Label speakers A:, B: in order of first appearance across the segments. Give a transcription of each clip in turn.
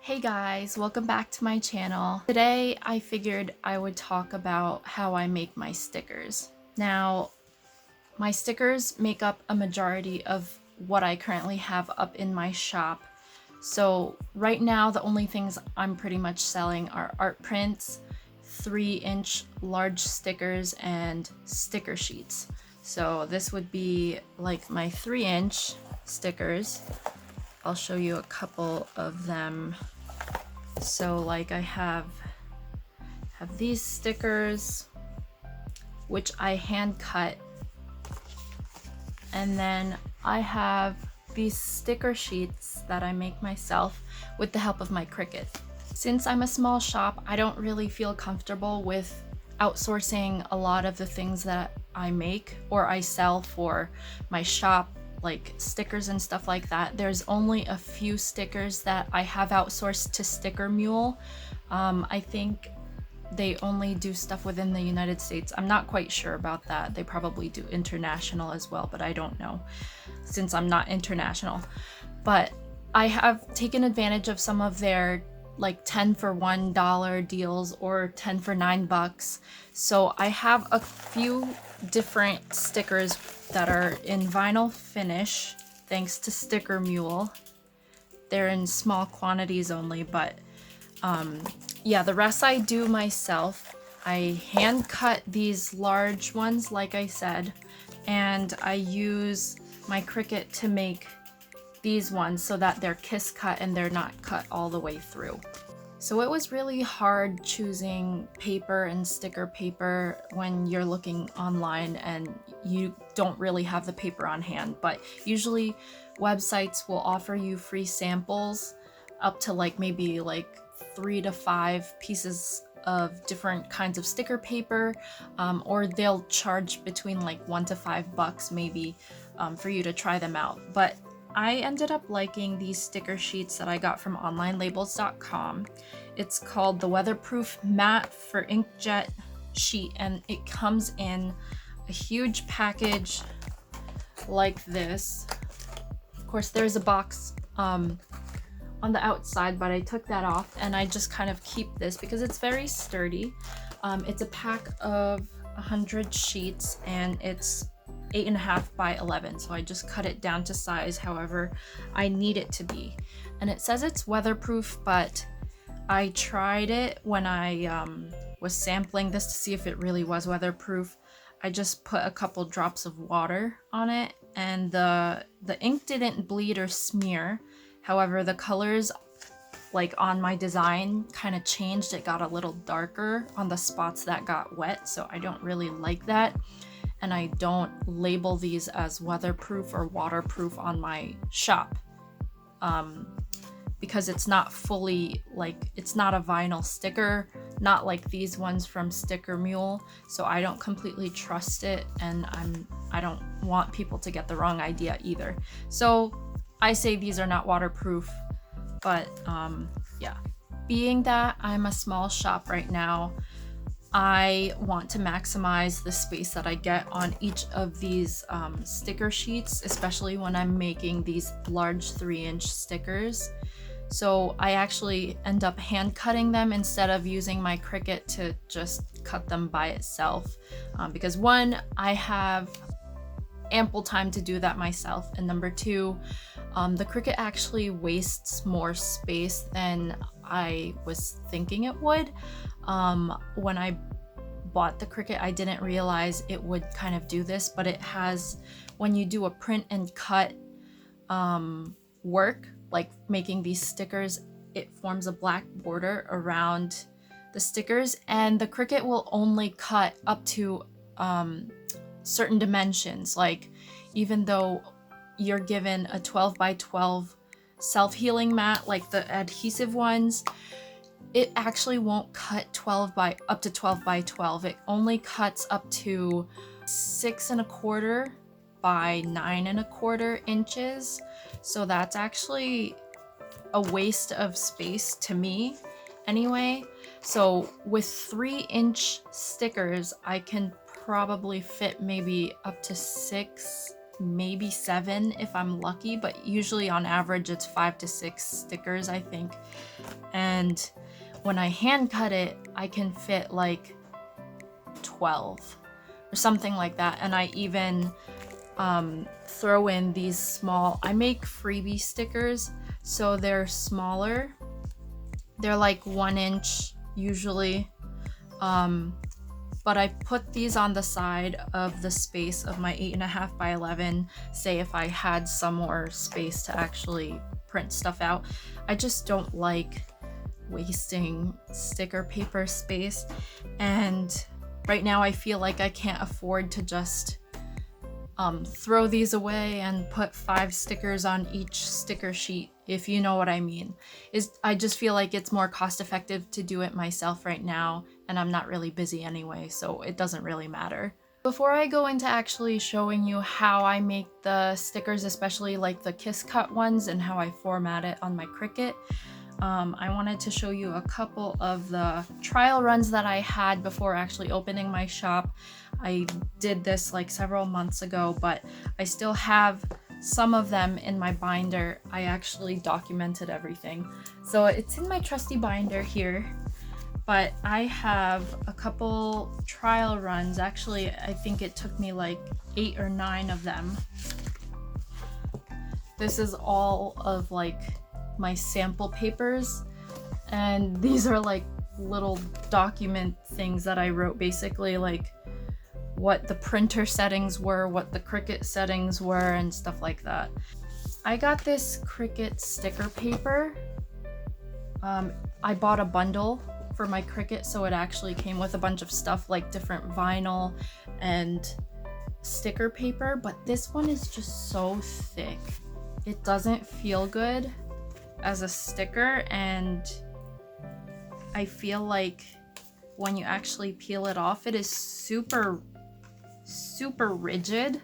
A: Hey guys, welcome back to my channel. Today I figured I would talk about how I make my stickers. Now, my stickers make up a majority of what I currently have up in my shop. So right now the only things I'm pretty much selling are art prints, 3-inch large stickers, and sticker sheets. So this would be like my 3-inch stickers. I'll show you a couple of them. So like I have these stickers, which I hand cut, and then I have these sticker sheets that I make myself with the help of my Cricut. Since I'm a small shop, I don't really feel comfortable with outsourcing a lot of the things that I make or I sell for my shop, like stickers and stuff like that. There's only a few stickers that I have outsourced to Sticker Mule. I think they only do stuff within the United States. I'm not quite sure about that. They probably do international as well, but I don't know since I'm not international. But I have taken advantage of some of their like 10 for $1 deals or 10 for $9. So I have a few different stickers that are in vinyl finish thanks to Sticker Mule. They're in small quantities only, but yeah, the rest I do myself. I hand cut these large ones, like I said, and I use my Cricut to make these ones so that they're kiss cut and they're not cut all the way through. So it was really hard choosing paper and sticker paper when you're looking online and you don't really have the paper on hand, but usually websites will offer you free samples up to like maybe like 3 to 5 pieces of different kinds of sticker paper, or they'll charge between like $1 to $5 maybe for you to try them out. But I ended up liking these sticker sheets that I got from onlinelabels.com. It's called the Weatherproof Matte for Inkjet sheet, and it comes in a huge package like this. Of course, there's a box on the outside, but I took that off and I just kind of keep this because it's very sturdy. It's a pack of 100 sheets and it's 8.5 by 11, so I just cut it down to size however I need it to be. And it says it's weatherproof, but I tried it when I was sampling this to see if it really was weatherproof. I just put a couple drops of water on it and the ink didn't bleed or smear. However, the colors like on my design kind of changed. It got a little darker on the spots that got wet, so I don't really like that. And I don't label these as weatherproof or waterproof on my shop because it's not fully like, it's not a vinyl sticker, not like these ones from Sticker Mule, so I don't completely trust it, and I don't want people to get the wrong idea either. So I say these are not waterproof, but yeah. Being that I'm a small shop right now, I want to maximize the space that I get on each of these sticker sheets, especially when I'm making these large 3-inch stickers. So I actually end up hand cutting them instead of using my Cricut to just cut them by itself. Because one, I have ample time to do that myself, and number two, the Cricut actually wastes more space than I was thinking it would. When I bought the Cricut, I didn't realize it would kind of do this, but it has, when you do a print and cut work, like making these stickers, it forms a black border around the stickers, and the Cricut will only cut up to certain dimensions. Like, even though you're given a 12 by 12 self-healing mat, like the adhesive ones, it actually won't cut up to 12 by 12. It only cuts up to 6.25 by 9.25 inches. So that's actually a waste of space to me anyway. So with 3-inch stickers, I can probably fit maybe up to 6 maybe 7 if I'm lucky, but usually on average it's 5 to 6 stickers, I think. And when I hand cut it, I can fit like 12 or something like that. And I even throw in these small, I make freebie stickers, so they're smaller. They're like 1 inch usually. But I put these on the side of the space of my 8.5 by 11, say if I had some more space to actually print stuff out. I just don't like wasting sticker paper space, and right now I feel like I can't afford to just throw these away and put 5 stickers on each sticker sheet, if you know what I mean. I just feel like it's more cost effective to do it myself right now, and I'm not really busy anyway, so it doesn't really matter. Before I go into actually showing you how I make the stickers, especially like the Kiss Cut ones and how I format it on my Cricut, I wanted to show you a couple of the trial runs that I had before actually opening my shop. I did this like several months ago, but I still have some of them in my binder. I actually documented everything. So it's in my trusty binder here, but I have a couple trial runs. Actually, I think it took me like 8 or 9 of them. This is all of like my sample papers, and these are like little document things that I wrote, basically like what the printer settings were, what the Cricut settings were, and stuff like that. I got this Cricut sticker paper. I bought a bundle for my Cricut, so it actually came with a bunch of stuff like different vinyl and sticker paper, but this one is just so thick. It doesn't feel good as a sticker, and I feel like when you actually peel it off, it is super rigid.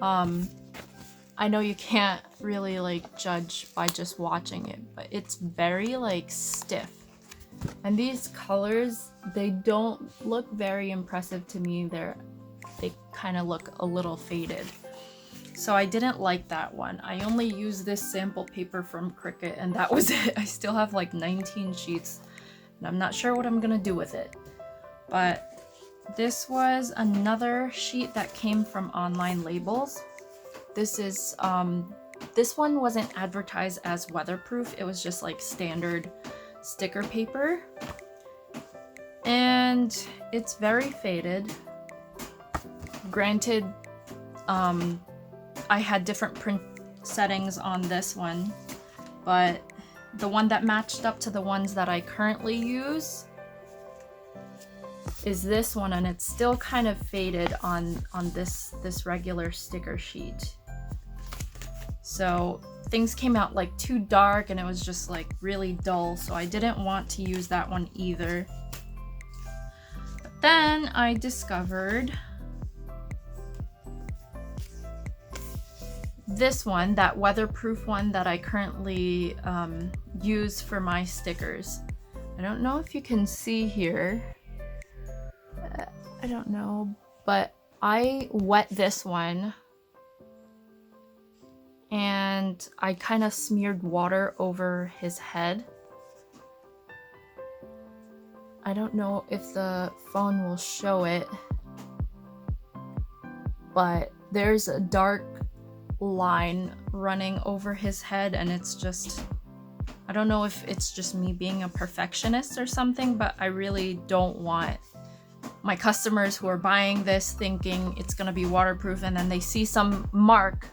A: I know you can't really like judge by just watching it, but it's very like stiff. And these colors, they don't look very impressive to me. They kind of look a little faded. So I didn't like that one. I only used this sample paper from Cricut, and that was it. I still have like 19 sheets, and I'm not sure what I'm gonna do with it. But this was another sheet that came from Online Labels. This is, this one wasn't advertised as weatherproof. It was just like standard sticker paper. And it's very faded. Granted, I had different print settings on this one, but the one that matched up to the ones that I currently use is this one, and it's still kind of faded on this regular sticker sheet. So things came out like too dark, and it was just like really dull, so I didn't want to use that one either. But then I discovered this one, that weatherproof one that I currently use for my stickers. I don't know if you can see here. I don't know, but I wet this one and I kind of smeared water over his head. I don't know if the phone will show it, but there's a dark line running over his head, and it's just, I don't know if it's just me being a perfectionist or something, but I really don't want my customers who are buying this thinking it's gonna be waterproof and then they see some mark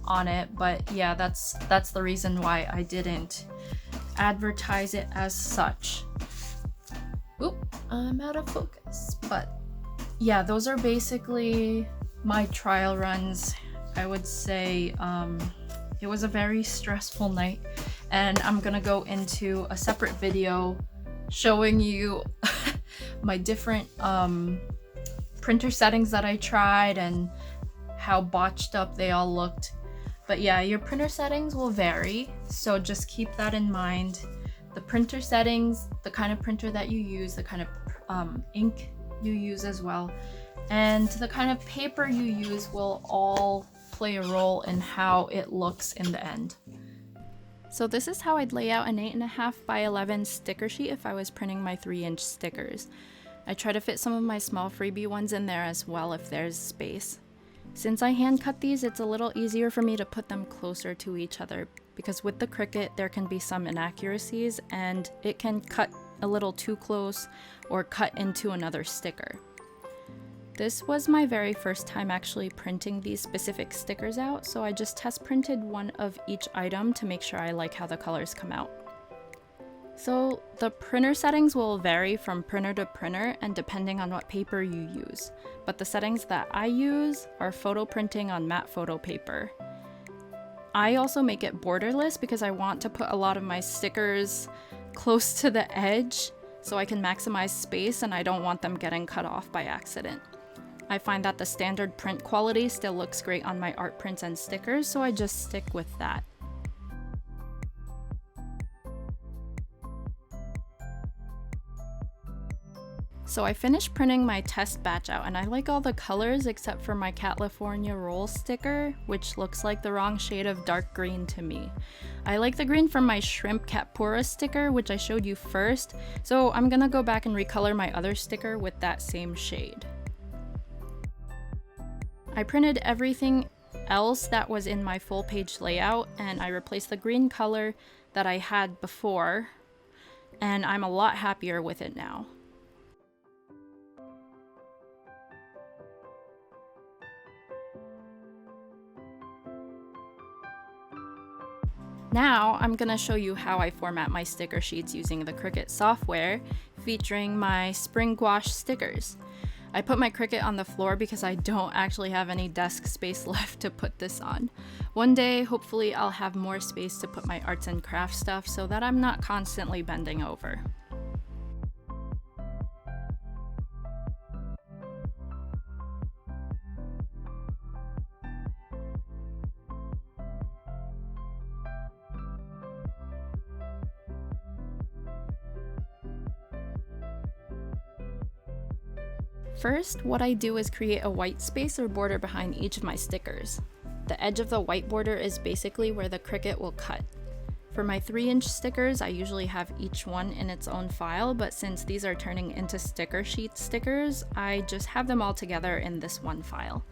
A: on it. But yeah, that's the reason why I didn't advertise it as such. Oop, I'm out of focus. But yeah, those are basically my trial runs. I would say it was a very stressful night, and I'm gonna go into a separate video showing you my different printer settings that I tried and how botched up they all looked. But yeah, your printer settings will vary, so just keep that in mind. The printer settings, the kind of printer that you use, the kind of ink you use as well, and the kind of paper you use will all play a role in how it looks in the end. So this is how I'd lay out an 8.5 by 11 sticker sheet if I was printing my 3-inch stickers. I try to fit some of my small freebie ones in there as well if there's space. Since I hand cut these, it's a little easier for me to put them closer to each other because with the Cricut there can be some inaccuracies and it can cut a little too close or cut into another sticker. This was my very first time actually printing these specific stickers out, so I just test printed one of each item to make sure I like how the colors come out. So the printer settings will vary from printer to printer and depending on what paper you use, but the settings that I use are photo printing on matte photo paper. I also make it borderless because I want to put a lot of my stickers close to the edge so I can maximize space and I don't want them getting cut off by accident. I find that the standard print quality still looks great on my art prints and stickers, so I just stick with that. So I finished printing my test batch out and I like all the colors except for my California roll sticker, which looks like the wrong shade of dark green to me. I like the green from my shrimp capora sticker, which I showed you first, so I'm gonna go back and recolor my other sticker with that same shade. I printed everything else that was in my full page layout and I replaced the green color that I had before, and I'm a lot happier with it now. Now I'm gonna show you how I format my sticker sheets using the Cricut software featuring my spring gouache stickers. I put my Cricut on the floor because I don't actually have any desk space left to put this on. One day, hopefully I'll have more space to put my arts and crafts stuff so that I'm not constantly bending over. First, what I do is create a white space or border behind each of my stickers. The edge of the white border is basically where the Cricut will cut. For my 3-inch stickers, I usually have each one in its own file, but since these are turning into sticker sheet stickers, I just have them all together in this one file.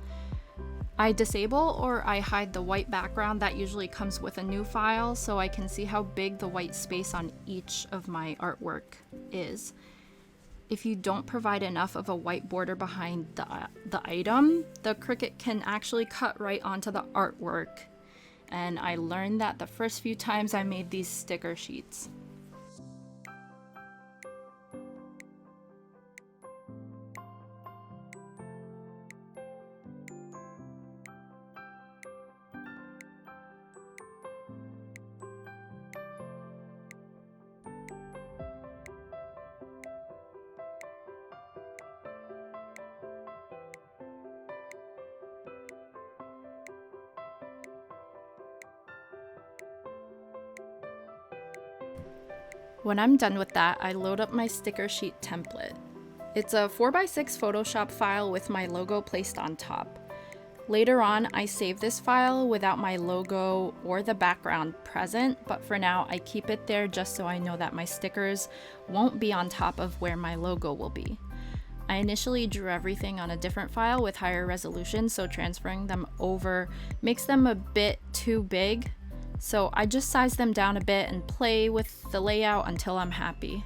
A: I disable or I hide the white background that usually comes with a new file so I can see how big the white space on each of my artwork is. If you don't provide enough of a white border behind the item, the Cricut can actually cut right onto the artwork. And I learned that the first few times I made these sticker sheets. When I'm done with that, I load up my sticker sheet template. It's a 4x6 Photoshop file with my logo placed on top. Later on, I save this file without my logo or the background present, but for now, I keep it there just so I know that my stickers won't be on top of where my logo will be. I initially drew everything on a different file with higher resolution, so transferring them over makes them a bit too big. So I just size them down a bit and play with the layout until I'm happy.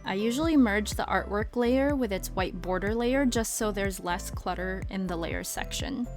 A: I usually merge the artwork layer with its white border layer just so there's less clutter in the layer section.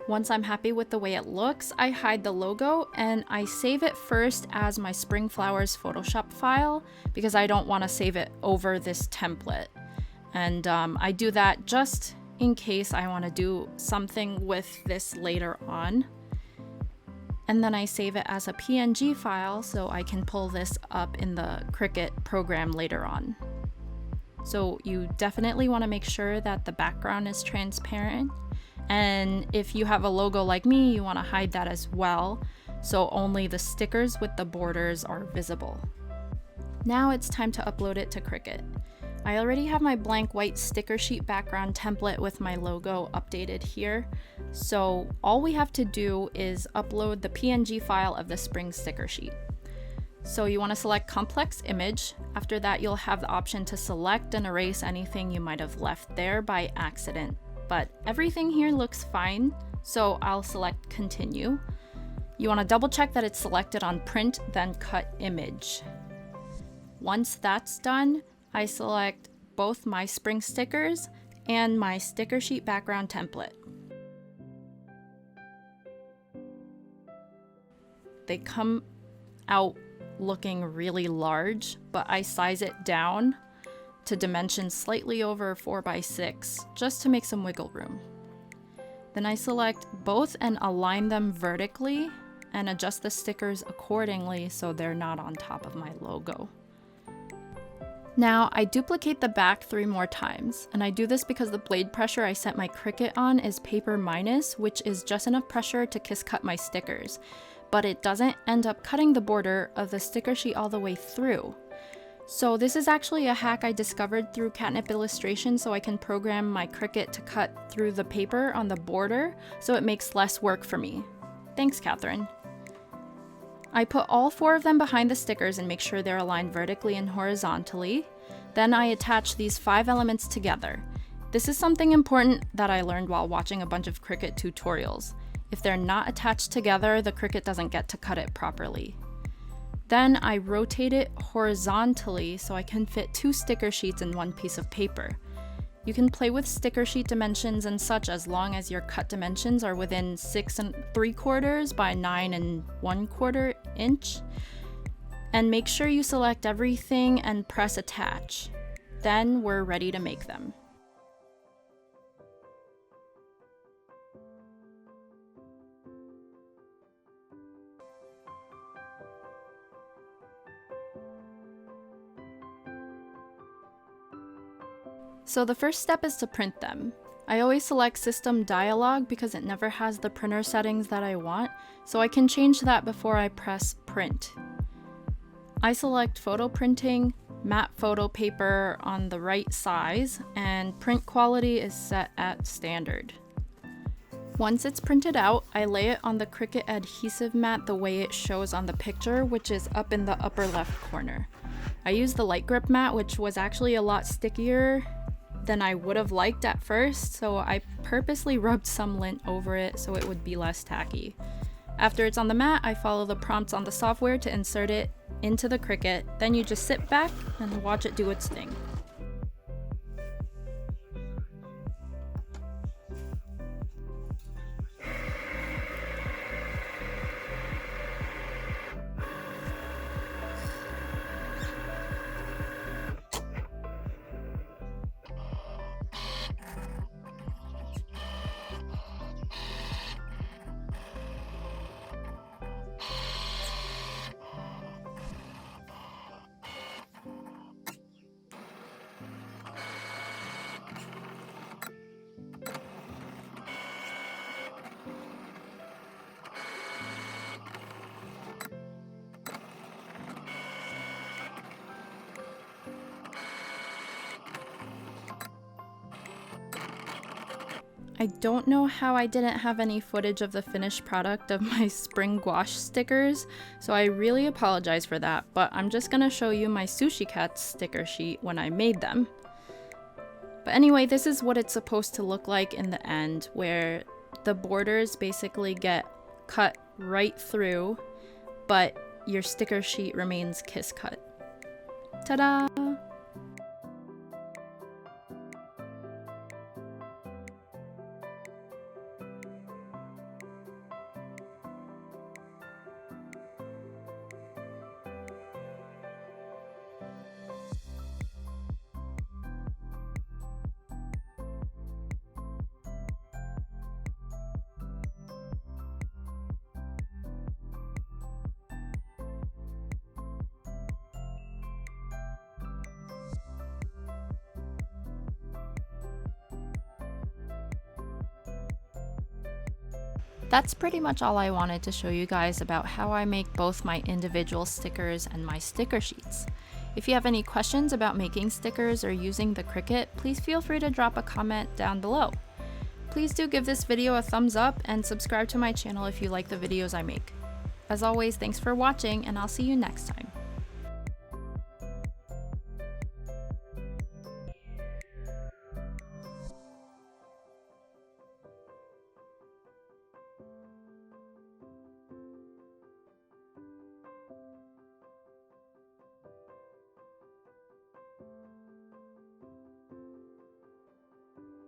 A: Once I'm happy with the way it looks, I hide the logo and I save it first as my Spring Flowers Photoshop file because I don't want to save it over this template. And I do that just in case I want to do something with this later on. And then I save it as a PNG file so I can pull this up in the Cricut program later on. So you definitely want to make sure that the background is transparent. And if you have a logo like me, you want to hide that as well, so only the stickers with the borders are visible. Now it's time to upload it to Cricut. I already have my blank white sticker sheet background template with my logo updated here. So all we have to do is upload the PNG file of the spring sticker sheet. So you want to select complex image. After that, you'll have the option to select and erase anything you might have left there by accident. But everything here looks fine, so I'll select continue. You want to double check that it's selected on print, then cut image. Once that's done, I select both my spring stickers and my sticker sheet background template. They come out looking really large, but I size it down to dimensions slightly over 4x6 just to make some wiggle room. Then I select both and align them vertically and adjust the stickers accordingly so they're not on top of my logo. Now I duplicate the back 3 more times, and I do this because the blade pressure I set my Cricut on is paper minus, which is just enough pressure to kiss cut my stickers, but it doesn't end up cutting the border of the sticker sheet all the way through. So this is actually a hack I discovered through Katnipp Illustrations, so I can program my Cricut to cut through the paper on the border so it makes less work for me. Thanks, Catherine. I put all 4 of them behind the stickers and make sure they're aligned vertically and horizontally. Then I attach these 5 elements together. This is something important that I learned while watching a bunch of Cricut tutorials. If they're not attached together, the Cricut doesn't get to cut it properly. Then I rotate it horizontally so I can fit 2 sticker sheets in 1 piece of paper. You can play with sticker sheet dimensions and such as long as your cut dimensions are within 6 3/4 by 9 1/4 inch. And make sure you select everything and press attach. Then we're ready to make them. So the first step is to print them. I always select System Dialog because it never has the printer settings that I want, so I can change that before I press Print. I select Photo Printing, matte photo paper on the right size, and print quality is set at standard. Once it's printed out, I lay it on the Cricut adhesive mat the way it shows on the picture, which is up in the upper left corner. I used the light grip mat, which was actually a lot stickier than I would have liked at first, so I purposely rubbed some lint over it so it would be less tacky. After it's on the mat, I follow the prompts on the software to insert it into the Cricut, then you just sit back and watch it do its thing. I don't know how I didn't have any footage of the finished product of my spring gouache stickers, so I really apologize for that, but I'm just gonna show you my Sushi Cats sticker sheet when I made them. But anyway, this is what it's supposed to look like in the end, where the borders basically get cut right through, but your sticker sheet remains kiss cut. Ta-da! That's pretty much all I wanted to show you guys about how I make both my individual stickers and my sticker sheets. If you have any questions about making stickers or using the Cricut, please feel free to drop a comment down below. Please do give this video a thumbs up and subscribe to my channel if you like the videos I make. As always, thanks for watching, and I'll see you next time.